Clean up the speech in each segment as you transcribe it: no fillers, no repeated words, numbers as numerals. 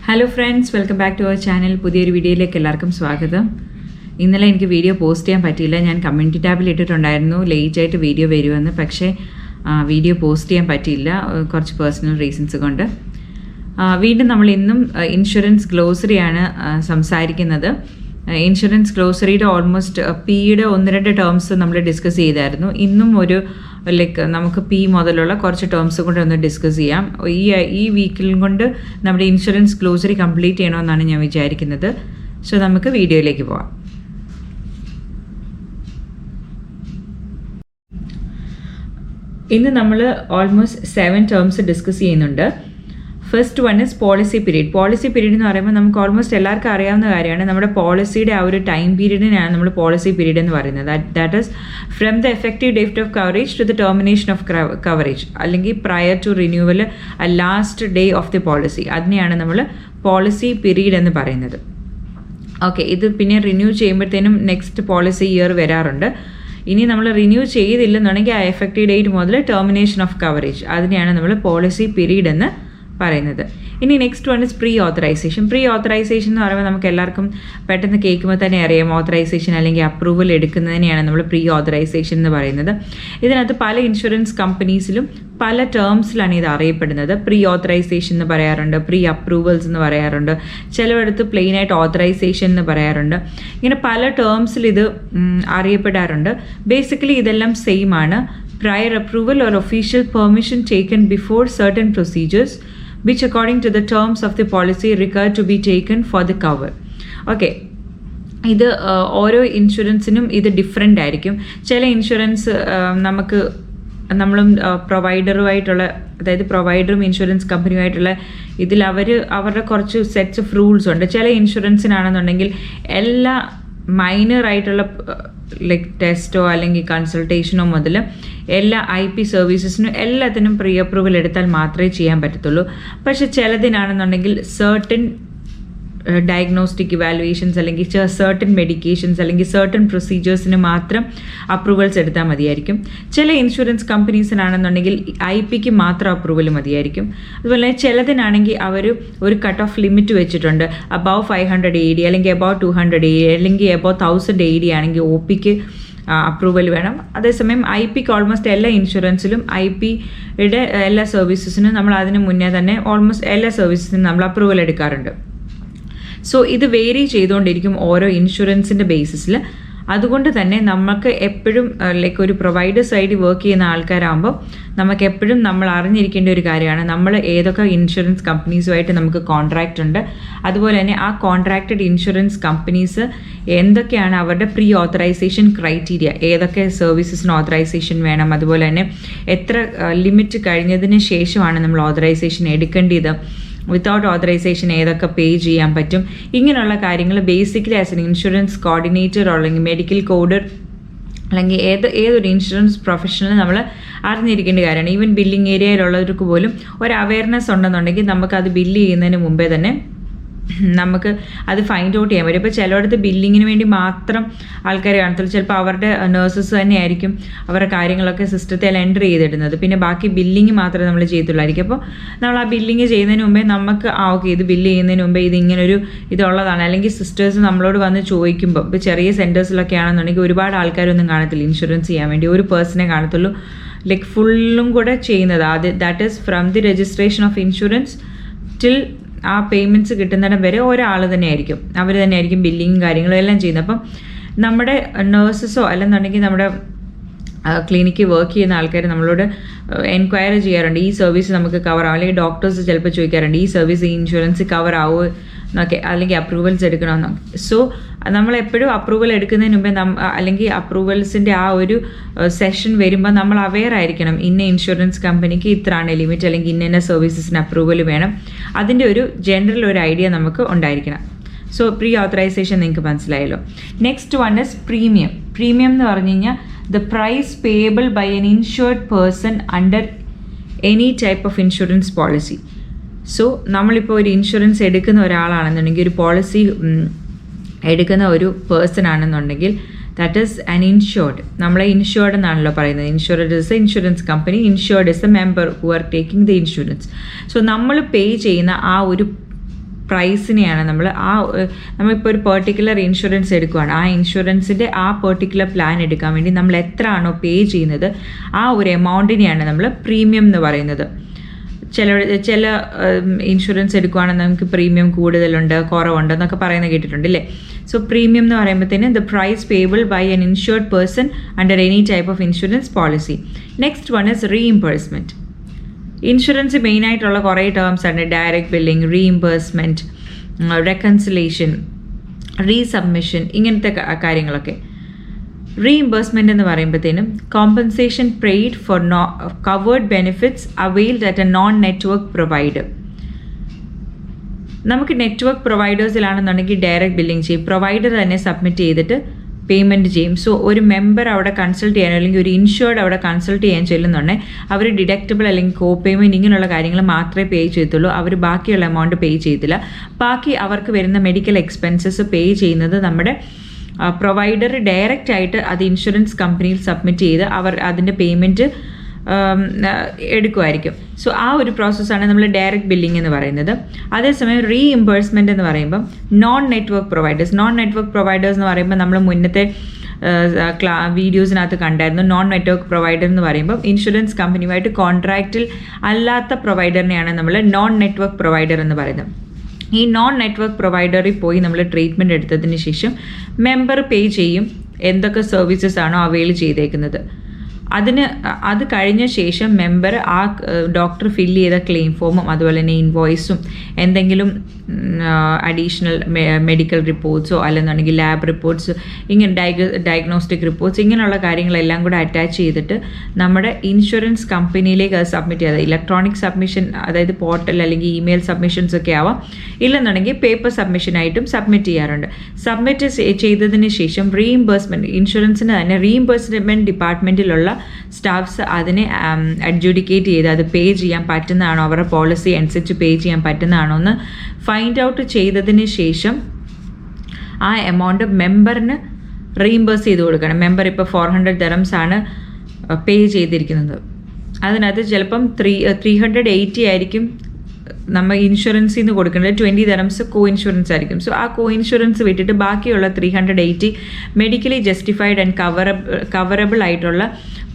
Hello friends, welcome back to our channel. പുതിയൊരു വീഡിയോയിലേക്ക് എല്ലാവർക്കും സ്വാഗതം. ഇന്നലെ എനിക്ക് വീഡിയോ പോസ്റ്റ് ചെയ്യാൻ പറ്റിയില്ല. ഞാൻ കമ്മ്യൂണിറ്റി ടാബിൽ ഇട്ടിട്ടുണ്ടായിരുന്നു ലേറ്റായിട്ട് വീഡിയോ വരുമെന്ന്. പക്ഷേ വീഡിയോ പോസ്റ്റ് ചെയ്യാൻ പറ്റിയില്ല കുറച്ച് പേഴ്സണൽ റീസൺസ് കൊണ്ട്. വീണ്ടും നമ്മൾ ഇന്നും ഇൻഷുറൻസ് ഗ്ലോസറിയാണ് സംസാരിക്കുന്നത്. ഇൻഷുറൻസ് ഗ്ലോസറിയുടെ ഓൾമോസ്റ്റ് പിയുടെ 1-2 ടേംസ് നമ്മൾ ഡിസ്കസ് ചെയ്തായിരുന്നു. ഇന്നും ഒരു നമുക്ക് പി മുതലുള്ള കുറച്ച് ടേംസ് കൊണ്ട് ഒന്ന് ഡിസ്കസ് ചെയ്യാം. ഈ വീക്കിൽ കൊണ്ട് നമ്മുടെ ഇൻഷുറൻസ് ഗ്ലോസറി കംപ്ലീറ്റ് ചെയ്യണമെന്നാണ് ഞാൻ വിചാരിക്കുന്നത്. സോ നമുക്ക് വീഡിയോയിലേക്ക് പോവാം. ഇന്ന് നമ്മൾ ഓൾമോസ്റ്റ് 7 ടേംസ് ഡിസ്കസ് ചെയ്യുന്നുണ്ട്. First one is policy period. Policy period എന്ന് പറയുമ്പോൾ നമുക്ക് ഓൾമോസ്റ്റ് എല്ലാവർക്കും അറിയാവുന്ന കാര്യമാണ്. നമ്മുടെ പോളിസിയുടെ ആ ഒരു ടൈം പീരീഡിനാണ് നമ്മൾ പോളിസി പീരീഡ് എന്ന് പറയുന്നത്. That is from the effective date of coverage to the termination of coverage, അല്ലെങ്കിൽ prior to renewal last day of the policy. അതിനെയാണ് നമ്മൾ പോളിസി പീരീഡ് എന്ന് പറയുന്നത്. ഓക്കെ, ഇത് പിന്നെ റിന്യൂ ചെയ്യുമ്പോഴത്തേനും നെക്സ്റ്റ് പോളിസി ഇയർ വരാറുണ്ട്. ഇനി നമ്മൾ റിന്യൂ ചെയ്തില്ലെന്നുണ്ടെങ്കിൽ ആ എഫക്റ്റീവ് ഡേറ്റ് മുതൽ ടെർമിനേഷൻ ഓഫ് കവറേജ്, അതിനെയാണ് നമ്മൾ പോളിസി പീരീഡ് എന്ന് പറയുന്നത്. ഇനി next one is pre authorization. Pre authorization എന്ന് പറയുമ്പോൾ നമുക്ക് എല്ലാവർക്കും പെട്ടെന്ന് കേൾക്കുമ്പോൾ തന്നെ അറിയാം, ഓത്തറൈസേഷൻ അല്ലെങ്കിൽ അപ്രൂവൽ എടുക്കുന്നതിനെയാണ് നമ്മൾ പ്രീ ഓത്തറൈസേഷൻ എന്ന് പറയുന്നത്. ഇതിനകത്ത് പല ഇൻഷുറൻസ് കമ്പനീസിലും പല ടേംസിലാണ് ഇത് അറിയപ്പെടുന്നത്. പ്രീ ഓത്തറൈസേഷൻ എന്ന് പറയാറുണ്ട്, പ്രീ അപ്രൂവൽസ് എന്ന് പറയാറുണ്ട്, ചിലയിടത്ത് പ്ലെയിനായിട്ട് ഓത്തറൈസേഷൻ എന്ന് പറയാറുണ്ട്. ഇങ്ങനെ പല ടേംസിൽ ഇത് അറിയപ്പെടാറുണ്ട്. ബേസിക്കലി ഇതെല്ലാം സെയിം ആണ്. Prior approval or official permission taken before certain procedures which according to the terms of the policy required to be taken for the cover. Okay, ഇത് ഓരോ ഇൻഷുറൻസിനും ഇത് ഡിഫറെൻ്റ് ആയിരിക്കും. ചില ഇൻഷുറൻസ് നമ്മളും പ്രൊവൈഡറുമായിട്ടുള്ള, അതായത് പ്രൊവൈഡറും ഇൻഷുറൻസ് കമ്പനിയുമായിട്ടുള്ള ഇതിൽ അവരുടെ കുറച്ച് സെറ്റ്സ് ഓഫ് റൂൾസ് ഉണ്ട്. ചില ഇൻഷുറൻസിനാണെന്നുണ്ടെങ്കിൽ എല്ലാ മൈനർ ആയിട്ടുള്ള ടെസ്റ്റോ അല്ലെങ്കിൽ കൺസൾട്ടേഷനോ മുതൽ എല്ലാ IP സർവീസസിനും എല്ലാത്തിനും പ്രീ അപ്രൂവൽ എടുത്താൽ മാത്രമേ ചെയ്യാൻ പറ്റത്തുള്ളൂ. പക്ഷെ ചിലതിനാണെന്നുണ്ടെങ്കിൽ സർട്ടൻ ഡയഗ്നോസ്റ്റിക് ഇവാലുവേഷൻസ് അല്ലെങ്കിൽ സർട്ടൻ മെഡിക്കേഷൻസ് അല്ലെങ്കിൽ സർട്ടൻ പ്രൊസീജിയേഴ്സിന് മാത്രം അപ്രൂവൽസ് എടുത്താൽ മതിയായിരിക്കും. ചില ഇൻഷുറൻസ് കമ്പനീസിനാണെന്നുണ്ടെങ്കിൽ IPക്ക് മാത്രം അപ്രൂവൽ മതിയായിരിക്കും. അതുപോലെ ചിലതിനാണെങ്കിൽ അവർ ഒരു കട്ട് ഓഫ് ലിമിറ്റ് വെച്ചിട്ടുണ്ട്. അബവ് 500 AD അല്ലെങ്കിൽ അബവ് 200 AD അല്ലെങ്കിൽ അബവ് 1000 AD ആണെങ്കിൽ OPക്ക് അപ്രൂവൽ വേണം. അതേസമയം IPക്ക് ഓൾമോസ്റ്റ് എല്ലാ ഇൻഷുറൻസിലും IPയുടെ എല്ലാ സർവീസസിനും നമ്മൾ അതിന് മുന്നേ തന്നെ ഓൾമോസ്റ്റ് എല്ലാ സർവീസസിനും നമ്മൾ അപ്രൂവൽ എടുക്കാറുണ്ട്. സോ ഇത് വേരി ചെയ്തുകൊണ്ടിരിക്കും ഓരോ ഇൻഷുറൻസിൻ്റെ ബേസിസിൽ. അതുകൊണ്ട് തന്നെ നമുക്ക് എപ്പോഴും ഒരു പ്രൊവൈഡർ സൈഡിൽ വർക്ക് ചെയ്യുന്ന ആൾക്കാരാകുമ്പോൾ നമുക്ക് എപ്പോഴും നമ്മൾ അറിഞ്ഞിരിക്കേണ്ട ഒരു കാര്യമാണ്, നമ്മൾ ഏതൊക്കെ ഇൻഷുറൻസ് കമ്പനീസുമായിട്ട് നമുക്ക് കോൺട്രാക്റ്റ് ഉണ്ട്, അതുപോലെ തന്നെ ആ കോൺട്രാക്റ്റഡ് ഇൻഷുറൻസ് കമ്പനീസ് എന്തൊക്കെയാണ് അവരുടെ പ്രീ ഓത്തറൈസേഷൻ ക്രൈറ്റീരിയ, ഏതൊക്കെ സർവീസസിന് ഓത്തറൈസേഷൻ വേണം, അതുപോലെ തന്നെ എത്ര ലിമിറ്റ് കഴിഞ്ഞതിന് ശേഷമാണ് നമ്മൾ ഓത്തറൈസേഷൻ എടുക്കേണ്ടത്, വിത്തൗട്ട് ഓത്തറൈസേഷൻ ഏതൊക്കെ പേ ചെയ്യാൻ പറ്റും, ഇങ്ങനെയുള്ള കാര്യങ്ങൾ basically as an insurance coordinator അല്ലെങ്കിൽ മെഡിക്കൽ കോഡർ അല്ലെങ്കിൽ ഏതൊരു ഇൻഷുറൻസ് പ്രൊഫഷണൽ നമ്മൾ അറിഞ്ഞിരിക്കേണ്ട കാര്യമാണ്. ഈവൻ ബില്ലിംഗ് ഏരിയയിലുള്ളവർക്ക് പോലും ഒരു അവയർനെസ് ഉണ്ടെന്നുണ്ടെങ്കിൽ നമുക്കത് ബില്ല് ചെയ്യുന്നതിന് മുമ്പേ തന്നെ നമുക്ക് അത് ഫൈൻഡ് ഔട്ട് ചെയ്യാൻ പറ്റും. ഇപ്പോൾ ചിലയിടത്ത് ബില്ലിങ്ങിന് വേണ്ടി മാത്രം ആൾക്കാർ കാണത്തുള്ളൂ. ചിലപ്പോൾ അവരുടെ നേഴ്സസ് തന്നെയായിരിക്കും അവരുടെ കാര്യങ്ങളൊക്കെ സിസ്റ്റത്തിൽ എൻ്റർ ചെയ്തിടുന്നത്. പിന്നെ ബാക്കി ബില്ലിങ് മാത്രമേ നമ്മൾ ചെയ്തുള്ളായിരിക്കും. അപ്പോൾ നമ്മൾ ആ ബില്ലിങ് ചെയ്യുന്നതിന് മുമ്പേ നമുക്ക് ഓക്കെ ഇത് ബില്ല് ചെയ്യുന്നതിന് മുമ്പേ ഇതിങ്ങനൊരു ഇതുള്ളതാണ്, അല്ലെങ്കിൽ സിസ്റ്റേഴ്സ് നമ്മളോട് വന്ന് ചോദിക്കുമ്പോൾ, ഇപ്പോൾ ചെറിയ സെൻറ്റേഴ്സിലൊക്കെ ആണെന്നുണ്ടെങ്കിൽ ഒരുപാട് ആൾക്കാരൊന്നും കാണത്തില്ല ഇൻഷുറൻസ് ചെയ്യാൻ വേണ്ടി, ഒരു പേഴ്സണെ കാണത്തുള്ളൂ ഫുള്ളും കൂടെ ചെയ്യുന്നത്. That is from the registration of insurance till ആ പേയ്മെൻറ്റ്സ് കിട്ടുന്നിടം വരെ ഒരാൾ തന്നെയായിരിക്കും, അവർ തന്നെയായിരിക്കും ബില്ലിങ്ങും കാര്യങ്ങളും എല്ലാം ചെയ്യുന്നത്. അപ്പം നമ്മുടെ നേഴ്സസോ അല്ലെന്നുണ്ടെങ്കിൽ നമ്മുടെ ക്ലിനിക്കിൽ വർക്ക് ചെയ്യുന്ന ആൾക്കാർ നമ്മളോട് എൻക്വയറി ചെയ്യാറുണ്ട്, ഈ സർവീസ് നമുക്ക് കവർ ആവും, അല്ലെങ്കിൽ ഡോക്ടേഴ്സ് ചിലപ്പോൾ ചോദിക്കാറുണ്ട് ഈ സർവീസ് ഈ ഇൻഷുറൻസ് കവർ ആവുമോ എന്നൊക്കെ, അല്ലെങ്കിൽ അപ്രൂവൽസ് എടുക്കണമെന്നൊക്കെ. സോ നമ്മളെപ്പോഴും അപ്രൂവൽ എടുക്കുന്നതിന് മുമ്പേ അല്ലെങ്കിൽ അപ്രൂവൽസിൻ്റെ ആ ഒരു സെഷൻ വരുമ്പോൾ നമ്മൾ അവെയർ ആയിരിക്കണം, ഇന്ന ഇൻഷുറൻസ് കമ്പനിക്ക് ഇത്രയാണ് ലിമിറ്റ്, അല്ലെങ്കിൽ ഇന്ന സർവീസസിന് അപ്രൂവൽ വേണം. അതിൻ്റെ ഒരു ജനറൽ ഒരു ഐഡിയ നമുക്ക് ഉണ്ടായിരിക്കണം. സോ പ്രീ ഓത്തറൈസേഷൻ നിങ്ങൾക്ക് മനസ്സിലായല്ലോ. Next one is premium. Premium എന്ന് പറഞ്ഞു കഴിഞ്ഞാൽ the price payable by an insured person under any type of insurance policy. So നമ്മളിപ്പോൾ ഒരു ഇൻഷുറൻസ് എടുക്കുന്ന ഒരാളാണെന്നുണ്ടെങ്കിൽ, ഒരു പോളിസി എടുക്കുന്ന ഒരു പേഴ്സൺ ആണെന്നുണ്ടെങ്കിൽ, ദാറ്റ് ഈസ് ആൻ ഇൻഷുർഡ്. നമ്മളെ ഇൻഷുർഡ് എന്നാണല്ലോ പറയുന്നത്. Insured is A insurance company, insured is A member who are taking the insurance. So നമ്മൾ പേ ചെയ്യുന്ന ആ ഒരു പ്രൈസിനെയാണ് നമ്മളിപ്പോൾ ഒരു പെർട്ടിക്കുലർ ഇൻഷുറൻസ് എടുക്കുകയാണ്. ആ ഇൻഷുറൻസിൻ്റെ ആ പെർട്ടിക്കുലർ പ്ലാൻ എടുക്കാൻ വേണ്ടി നമ്മൾ എത്ര ആണോ പേ ചെയ്യുന്നത് ആ ഒരു എമൗണ്ടിനെയാണ് നമ്മൾ പ്രീമിയം എന്ന് പറയുന്നത്. ചില ഇൻഷുറൻസ് എടുക്കുകയാണെങ്കിൽ നമുക്ക് പ്രീമിയം കൂടുതലുണ്ട്, കുറവുണ്ട് എന്നൊക്കെ പറയുന്നത് കേട്ടിട്ടുണ്ട് അല്ലേ. സോ പ്രീമിയം എന്ന് പറയുമ്പോഴത്തേന് the price payable by an insured person under any type of insurance policy. Next one is reimbursement. Insurance മെയിനായിട്ടുള്ള കുറേ ടേംസ് ആണ്. Direct billing, reimbursement, reconciliation, resubmission, ഇങ്ങനത്തെ കാര്യങ്ങളൊക്കെ. റീഇംബേഴ്സ്മെൻറ്റ് എന്ന് പറയുമ്പോഴത്തേനും compensation paid for covered benefits availed at a non network provider. നമുക്ക് network പ്രൊവൈഡേഴ്സിലാണെന്നുണ്ടെങ്കിൽ direct billing ചെയ്യും, പ്രൊവൈഡർ തന്നെ സബ്മിറ്റ് ചെയ്തിട്ട് പേയ്മെൻറ്റ് ചെയ്യും. സോ ഒരു മെമ്പർ അവിടെ കൺസൾട്ട് ചെയ്യാൻ അല്ലെങ്കിൽ ഒരു ഇൻഷുർഡ് അവിടെ കൺസൾട്ട് ചെയ്യാൻ ചെല്ലുന്നുണ്ടെങ്കിൽ അവർ ഡിഡക്റ്റബിൾ അല്ലെങ്കിൽ കോ പേയ്മെൻറ്റ് ഇങ്ങനെയുള്ള കാര്യങ്ങൾ മാത്രമേ പേ ചെയ്യത്തുള്ളൂ. അവർ ബാക്കിയുള്ള എമൗണ്ട് പേ ചെയ്തില്ല. ബാക്കി അവർക്ക് വരുന്ന മെഡിക്കൽ എക്സ്പെൻസസ് പേ ചെയ്യുന്നത് നമ്മുടെ പ്രൊവൈഡർ ഡയറക്റ്റ് ആയിട്ട് അത് ഇൻഷുറൻസ് കമ്പനിയിൽ സബ്മിറ്റ് ചെയ്ത് അവർ അതിൻ്റെ പേയ്മെൻറ്റ് എടുക്കുമായിരിക്കും. സോ ആ ഒരു പ്രോസസ്സാണ് നമ്മൾ ഡയറക്റ്റ് ബില്ലിംഗ് എന്ന് പറയുന്നത്. അതേസമയം റീഇംബേഴ്സ്മെൻറ്റ് എന്ന് പറയുമ്പം നോൺ നെറ്റ്വർക്ക് പ്രൊവൈഡേഴ്സ് എന്ന് പറയുമ്പോൾ നമ്മൾ മുന്നത്തെ വീഡിയോസിനകത്ത് കണ്ടായിരുന്നു. നോൺ നെറ്റ്വർക്ക് പ്രൊവൈഡർ എന്ന് പറയുമ്പോൾ ഇൻഷുറൻസ് കമ്പനിയുമായിട്ട് കോൺട്രാക്റ്റിൽ അല്ലാത്ത പ്രൊവൈഡറിനെയാണ് നമ്മൾ നോൺ നെറ്റ്വർക്ക് പ്രൊവൈഡർ എന്ന് പറയുന്നത്. ഈ നോൺ നെറ്റ്വർക്ക് പ്രൊവൈഡറിൽ പോയി നമ്മൾ ട്രീറ്റ്മെൻറ്റ് എടുത്തതിന് ശേഷം മെമ്പർ പേ ചെയ്യും എന്തൊക്കെ സർവീസസ് ആണോ അവൈൽ ചെയ്തേക്കുന്നത്. അത് കഴിഞ്ഞ ശേഷം മെമ്പർ ആ ഡോക്ടർ ഫില്ല് ചെയ്ത ക്ലെയിം ഫോമും അതുപോലെ തന്നെ ഇൻവോയ്സും എന്തെങ്കിലും അഡീഷണൽ മെഡിക്കൽ റിപ്പോർട്ട്സോ അല്ലെന്നുണ്ടെങ്കിൽ ലാബ് റിപ്പോർട്ട്സ്, ഇങ്ങനെ ഡയഗ്നോസ്റ്റിക് റിപ്പോർട്ട്സ്, ഇങ്ങനെയുള്ള കാര്യങ്ങളെല്ലാം കൂടെ അറ്റാച്ച് ചെയ്തിട്ട് നമ്മുടെ ഇൻഷുറൻസ് കമ്പനിയിലേക്ക് അത് സബ്മിറ്റ് ചെയ്തത്. ഇലക്ട്രോണിക് സബ്മിഷൻ, അതായത് പോർട്ടൽ അല്ലെങ്കിൽ ഇമെയിൽ സബ്മിഷൻസ് ഒക്കെ ആവാം, ഇല്ലെന്നുണ്ടെങ്കിൽ പേപ്പർ സബ്മിഷനായിട്ടും സബ്മിറ്റ് ചെയ്യാറുണ്ട്. സബ്മിറ്റ് ചെയ്തതിന് ശേഷം റീഇംബേഴ്സ്മെൻറ്റ്, ഇൻഷുറൻസിന് തന്നെ റീഇംബേഴ്സ്മെൻറ്റ് ഡിപ്പാർട്ട്മെൻറ്റിലുള്ള സ്റ്റാഫ്സ് അതിനെ അഡ്ജുഡിക്കേറ്റ് ചെയ്ത് അത് പേ ചെയ്യാൻ പറ്റുന്നതാണോ, അവരുടെ പോളിസി അനുസരിച്ച് പേ ചെയ്യാൻ പറ്റുന്നതാണോ എന്ന് ഫൈൻഡ് ഔട്ട് ചെയ്തതിന് ശേഷം ആ എമൗണ്ട് മെമ്പറിന് റീഇംബേഴ്സ് ചെയ്ത് കൊടുക്കണം. മെമ്പർ ഇപ്പോൾ 400 dirhams ആണ് പേ ചെയ്തിരിക്കുന്നത്. അതിനകത്ത് ചിലപ്പം 380 ആയിരിക്കും നമ്മൾ ഇൻഷുറൻസിൽ നിന്ന് കൊടുക്കേണ്ടത്, 20 dirhams കോ ഇൻഷുറൻസ് ആയിരിക്കും. സോ ആ കോ ഇൻഷുറൻസ് വിട്ടിട്ട് ബാക്കിയുള്ള 380 മെഡിക്കലി ജസ്റ്റിഫൈഡ് ആൻഡ് കവറബിൾ ആയിട്ടുള്ള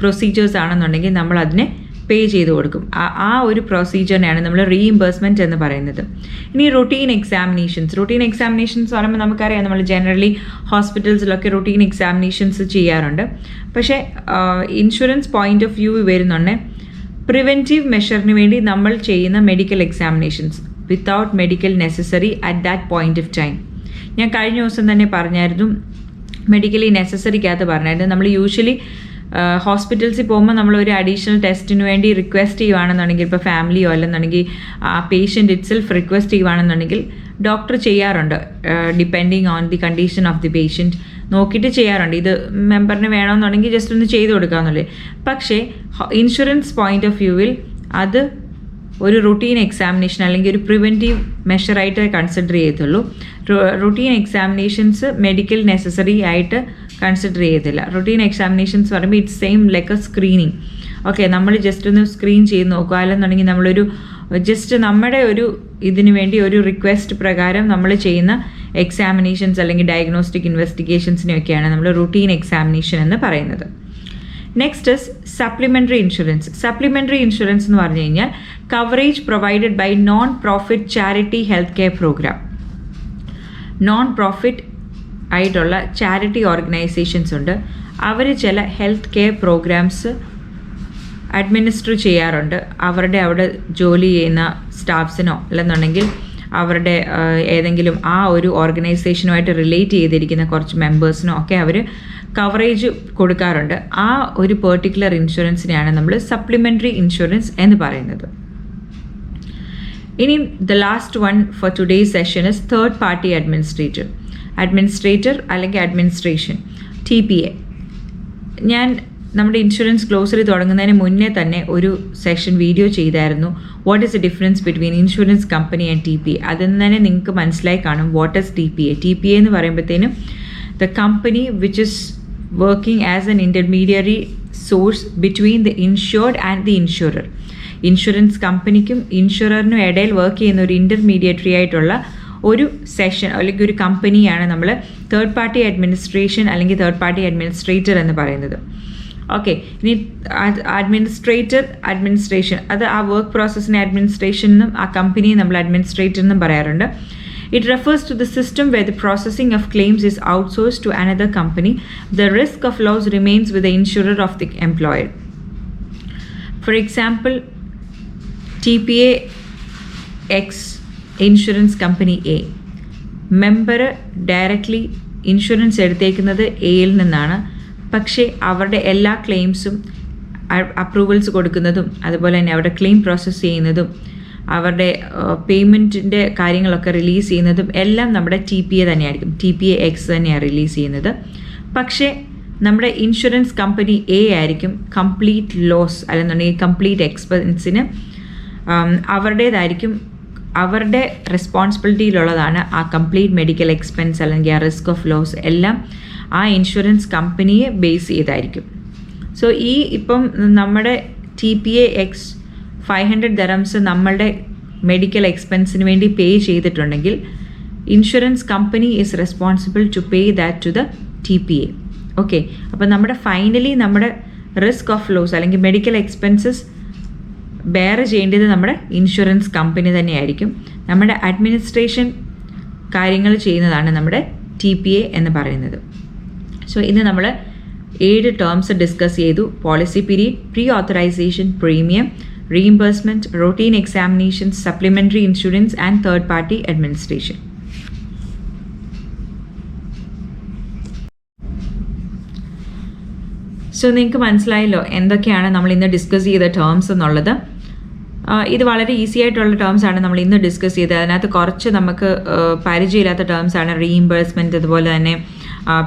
പ്രൊസീജിയേഴ്സ് ആണെന്നുണ്ടെങ്കിൽ നമ്മൾ അതിനെ പേ ചെയ്ത് കൊടുക്കും. ആ ഒരു പ്രൊസീജിയറിനെയാണ് നമ്മൾ റീഇംബേഴ്സ്മെൻറ്റ് എന്ന് പറയുന്നത്. ഇനി റൊട്ടീൻ എക്സാമിനേഷൻസ് പറയുമ്പോൾ നമുക്കറിയാം, നമ്മൾ ജനറലി ഹോസ്പിറ്റൽസിലൊക്കെ റൊട്ടീൻ എക്സാമിനേഷൻസ് ചെയ്യാറുണ്ട്. പക്ഷേ ഇൻഷുറൻസ് പോയിൻ്റ് ഓഫ് വ്യൂ വരുന്നുണ്ട് പ്രിവെൻറ്റീവ് മെഷറിന് വേണ്ടി നമ്മൾ ചെയ്യുന്ന medical examinations without medical necessary at that point of time. ഞാൻ കഴിഞ്ഞ ദിവസം തന്നെ പറഞ്ഞായിരുന്നു, മെഡിക്കലി നെസസറിക്കകത്ത് പറഞ്ഞായിരുന്നു, നമ്മൾ യൂഷ്വലി ഹോസ്പിറ്റൽസിൽ പോകുമ്പോൾ നമ്മളൊരു അഡീഷണൽ ടെസ്റ്റിന് വേണ്ടി റിക്വസ്റ്റ് ചെയ്യുകയാണെന്നുണ്ടെങ്കിൽ, ഇപ്പോൾ ഫാമിലിയോ അല്ലെന്നുണ്ടെങ്കിൽ ആ പേഷ്യൻ്റ് ഇറ്റ്സെൽഫ് റിക്വസ്റ്റ് ചെയ്യുകയാണെന്നുണ്ടെങ്കിൽ ഡോക്ടർ ചെയ്യാറുണ്ട്. Depending on the condition of the patient നോക്കിയിട്ട് ചെയ്യാറുണ്ട്. ഇത് മെമ്പറിന് വേണമെന്നുണ്ടെങ്കിൽ ജസ്റ്റ് ഒന്ന് ചെയ്ത് കൊടുക്കാമെന്നുള്ളത്. പക്ഷേ ഇൻഷുറൻസ് പോയിൻ്റ് ഓഫ് വ്യൂവിൽ അത് ഒരു റുട്ടീൻ എക്സാമിനേഷൻ അല്ലെങ്കിൽ ഒരു പ്രിവെൻറ്റീവ് മെഷറായിട്ട് കൺസിഡർ ചെയ്യത്തുള്ളൂ. റുട്ടീൻ എക്സാമിനേഷൻസ് മെഡിക്കൽ നെസസറി ആയിട്ട് കൺസിഡർ ചെയ്യത്തില്ല. റുട്ടീൻ എക്സാമിനേഷൻസ് പറയുമ്പോൾ it's same like A screening. Okay, നമ്മൾ ജസ്റ്റ് ഒന്ന് സ്ക്രീൻ ചെയ്ത് നോക്കുക, അല്ലെന്നുണ്ടെങ്കിൽ നമ്മളൊരു ജസ്റ്റ് നമ്മുടെ ഒരു ഇതിനു വേണ്ടി ഒരു റിക്വസ്റ്റ് പ്രകാരം നമ്മൾ ചെയ്യുന്ന എക്സാമിനേഷൻസ് അല്ലെങ്കിൽ ഡയഗ്നോസ്റ്റിക് ഇൻവെസ്റ്റിഗേഷൻസിനെയൊക്കെയാണ് നമ്മൾ റുട്ടീൻ എക്സാമിനേഷൻ എന്ന് പറയുന്നത്. നെക്സ്റ്റ് ഇസ് സപ്ലിമെൻ്ററി ഇൻഷുറൻസ് എന്ന് പറഞ്ഞു കഴിഞ്ഞാൽ coverage provided by non profit charity health care program. Non profit ആയിട്ടുള്ള ചാരിറ്റി ഓർഗനൈസേഷൻസ് ഉണ്ട്. അവർ ചില ഹെൽത്ത് കെയർ പ്രോഗ്രാംസ് അഡ്മിനിസ്റ്റർ ചെയ്യാറുണ്ട്. അവരുടെ അവിടെ ജോലി ചെയ്യുന്ന സ്റ്റാഫ്സിനോ അല്ലെന്നുണ്ടെങ്കിൽ അവരുടെ ഏതെങ്കിലും ആ ഒരു ഓർഗനൈസേഷനുമായിട്ട് റിലേറ്റ് ചെയ്തിരിക്കുന്ന കുറച്ച് മെമ്പേഴ്സിനോ ഒക്കെ അവർ കവറേജ് കൊടുക്കാറുണ്ട്. ആ ഒരു പെർട്ടിക്കുലർ ഇൻഷുറൻസിനെയാണ് നമ്മൾ സപ്ലിമെൻ്ററി ഇൻഷുറൻസ് എന്ന് പറയുന്നത്. ഇനി the last one for today's session is third party administrator അല്ലെങ്കിൽ അഡ്മിനിസ്ട്രേഷൻ, TPA. ഞാൻ നമ്മുടെ ഇൻഷുറൻസ് ഗ്ലോസറി തുടങ്ങുന്നതിന് മുന്നേ തന്നെ ഒരു സെഷൻ വീഡിയോ ചെയ്തായിരുന്നു, what is the difference between insurance company and TPA. അതിൽ നിന്ന് തന്നെ നിങ്ങൾക്ക് മനസ്സിലായി കാണും വാട്ട് ഈസ് TPA എന്ന് പറയുമ്പോഴത്തേനും the company which is working as an intermediary source between the insured and the insurer. Insurance കമ്പനിക്കും ഇൻഷുററിനും ഇടയിൽ വർക്ക് ചെയ്യുന്ന ഒരു ഇൻ്റർമീഡിയറ്ററി ആയിട്ടുള്ള ഒരു സെഷൻ അല്ലെങ്കിൽ ഒരു കമ്പനിയാണ് നമ്മൾ തേർഡ് പാർട്ടി അഡ്മിനിസ്ട്രേഷൻ അല്ലെങ്കിൽ തേർഡ് പാർട്ടി അഡ്മിനിസ്ട്രേറ്റർ എന്ന് പറയുന്നത്. ഓക്കെ, ഇനി അഡ്മിനിസ്ട്രേഷൻ അത് ആ വർക്ക് പ്രോസസ്സിനെ അഡ്മിനിസ്ട്രേഷൻ എന്നും ആ കമ്പനിയെ നമ്മൾ അഡ്മിനിസ്ട്രേറ്റർ എന്നും പറയാറുണ്ട്. It refers to the system where the processing of claims is outsourced to another company. The risk of loss remains with the insurer of the employer. For example, TPA X Insurance Company A. Member directly insurance എടുത്തേക്കുന്നത് എയിൽ നിന്നാണ്. പക്ഷേ അവരുടെ എല്ലാ ക്ലെയിംസും approvals കൊടുക്കുന്നതും അതുപോലെ തന്നെ അവരുടെ ക്ലെയിം പ്രോസസ്സ് ചെയ്യുന്നതും അവരുടെ പേയ്മെൻറ്റിൻ്റെ കാര്യങ്ങളൊക്കെ റിലീസ് ചെയ്യുന്നതും എല്ലാം നമ്മുടെ TPA തന്നെയായിരിക്കും. TPA X തന്നെയാണ് റിലീസ് ചെയ്യുന്നത്. പക്ഷേ നമ്മുടെ ഇൻഷുറൻസ് കമ്പനി A ആയിരിക്കും കംപ്ലീറ്റ് ലോസ് അല്ലെന്നുണ്ടെങ്കിൽ കംപ്ലീറ്റ് എക്സ്പെൻസിന് അവരുടേതായിരിക്കും, അവരുടെ റെസ്പോൺസിബിലിറ്റിയിലുള്ളതാണ് ആ കംപ്ലീറ്റ് മെഡിക്കൽ എക്സ്പെൻസ് അല്ലെങ്കിൽ ആ റിസ്ക് ഓഫ് ലോസ് എല്ലാം ആ ഇൻഷുറൻസ് കമ്പനിയെ ബേസ് ചെയ്തായിരിക്കും. സോ ഇപ്പം നമ്മുടെ TPA X 500 dirhams നമ്മളുടെ മെഡിക്കൽ എക്സ്പെൻസിന് വേണ്ടി പേ ചെയ്തിട്ടുണ്ടെങ്കിൽ insurance company is responsible to pay that to the TPA. Okay, അപ്പോൾ നമ്മുടെ ഫൈനലി നമ്മുടെ റിസ്ക് ഓഫ് ലോസ് അല്ലെങ്കിൽ മെഡിക്കൽ എക്സ്പെൻസസ് ബെയർ ചെയ്യേണ്ടത് നമ്മുടെ ഇൻഷുറൻസ് കമ്പനി തന്നെയായിരിക്കും. നമ്മുടെ അഡ്മിനിസ്ട്രേഷൻ കാര്യങ്ങൾ ചെയ്യുന്നതാണ് നമ്മുടെ TPA എന്ന് പറയുന്നത്. സോ ഇന്ന് നമ്മൾ 7 ടേംസ് ഡിസ്കസ് ചെയ്തു. Policy period, pre authorisation, premium, reimbursement, routine examinations, supplementary insurance and third party administration. So നിങ്ങൾക്ക് മനസ്സിലായല്ലോ എന്തൊക്കെയാണ് നമ്മൾ ഇന്ന് ഡിസ്കസ് ചെയ്ത ടേംസ് എന്നുള്ളത്. ഇത് വളരെ ഈസി ആയിട്ടുള്ള ടേംസ് ആണ് നമ്മൾ ഇന്ന് ഡിസ്കസ് ചെയ്തത്. അതിനകത്ത് കുറച്ച് നമുക്ക് പരിചയമില്ലാത്ത ടേംസ് ആണ് റീഇംബേഴ്സ്മെൻറ്റ്, അതുപോലെ തന്നെ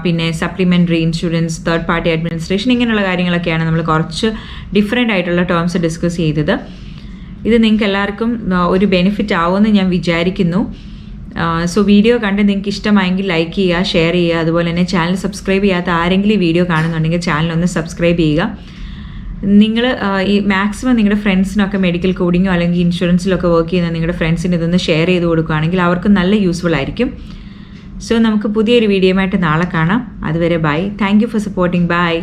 പിന്നെ supplementary insurance, third party administration, ഇങ്ങനെയുള്ള കാര്യങ്ങളൊക്കെയാണ് നമ്മൾ കുറച്ച് ഡിഫറെൻ്റ് ആയിട്ടുള്ള ടേംസ് ഡിസ്കസ് ചെയ്തത്. ഇത് നിങ്ങൾക്ക് എല്ലാവർക്കും ഒരു ബെനിഫിറ്റ് ആവുമെന്ന് ഞാൻ വിചാരിക്കുന്നു. സോ വീഡിയോ കണ്ട് നിങ്ങൾക്ക് ഇഷ്ടമായെങ്കിൽ ലൈക്ക് ചെയ്യുക, ഷെയർ ചെയ്യുക, അതുപോലെ തന്നെ ചാനൽ സബ്സ്ക്രൈബ് ചെയ്യാത്ത ആരെങ്കിലും ഈ വീഡിയോ കാണുന്നുണ്ടെങ്കിൽ ചാനലൊന്ന് സബ്സ്ക്രൈബ് ചെയ്യുക. നിങ്ങൾ ഈ മാക്സിമം നിങ്ങളുടെ ഫ്രണ്ട്സിനൊക്കെ മെഡിക്കൽ കോഡിങ്ങോ അല്ലെങ്കിൽ ഇൻഷുറൻസിലൊക്കെ വർക്ക് ചെയ്യുന്ന നിങ്ങളുടെ ഫ്രണ്ട്സിന് ഇതൊന്ന് ഷെയർ ചെയ്ത് കൊടുക്കുകയാണെങ്കിൽ അവർക്ക് നല്ല യൂസ്ഫുൾ ആയിരിക്കും. സോ നമുക്ക് പുതിയൊരു വീഡിയോയുമായിട്ട് നാളെ കാണാം. അതുവരെ bye. Thank you for supporting. By.